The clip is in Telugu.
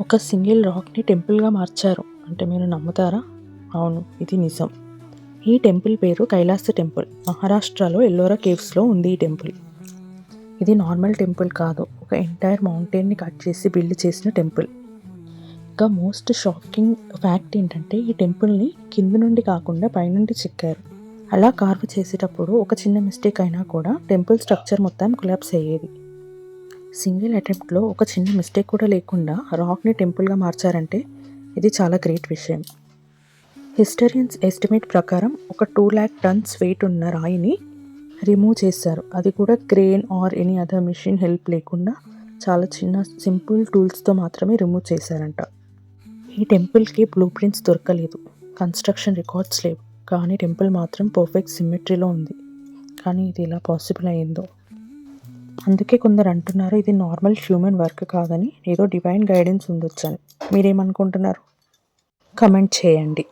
ఒక సింగిల్ రాక్ని టెంపుల్గా మార్చారు అంటే మీరు నమ్ముతారా? అవును, ఇది నిజం. ఈ టెంపుల్ పేరు కైలాస టెంపుల్. మహారాష్ట్రలో ఎల్లోరా కేవ్స్లో ఉంది ఈ టెంపుల్. ఇది నార్మల్ టెంపుల్ కాదు, ఒక ఎంటైర్ మౌంటైన్ని కట్ చేసి బిల్డ్ చేసిన టెంపుల్. ఇంకా మోస్ట్ షాకింగ్ ఫ్యాక్ట్ ఏంటంటే ఈ టెంపుల్ని కింద నుండి కాకుండా పైనుండి చెక్కారు. అలా కార్వ్ చేసేటప్పుడు ఒక చిన్న మిస్టేక్ అయినా కూడా టెంపుల్ స్ట్రక్చర్ మొత్తం కొలాప్స్ అయ్యేది. సింగిల్ అటెంప్ట్లో ఒక చిన్న మిస్టేక్ కూడా లేకుండా రాక్ని టెంపుల్గా మార్చారంటే ఇది చాలా గ్రేట్ విషయం. హిస్టరియన్స్ ఎస్టిమేట్ ప్రకారం ఒక 2,00,000 tons వెయిట్ ఉన్న రాయిని రిమూవ్ చేశారు. అది కూడా crane or any other machine help లేకుండా చాలా చిన్న సింపుల్ టూల్స్తో మాత్రమే రిమూవ్ చేశారంట. ఈ టెంపుల్కి బ్లూ ప్రింట్స్ దొరకలేదు, కన్స్ట్రక్షన్ రికార్డ్స్ లేవు, కానీ టెంపుల్ మాత్రం పర్ఫెక్ట్ సిమెట్రీలో ఉంది. కానీ ఇది ఎలా పాసిబుల్ అయ్యిందో. అందుకే కొందరు అంటున్నారు ఇది నార్మల్ హ్యూమన్ వర్క్ కాదని, ఏదో డివైన్ గైడెన్స్ ఉండొచ్చని. మీరేమనుకుంటున్నారు? కమెంట్ చేయండి.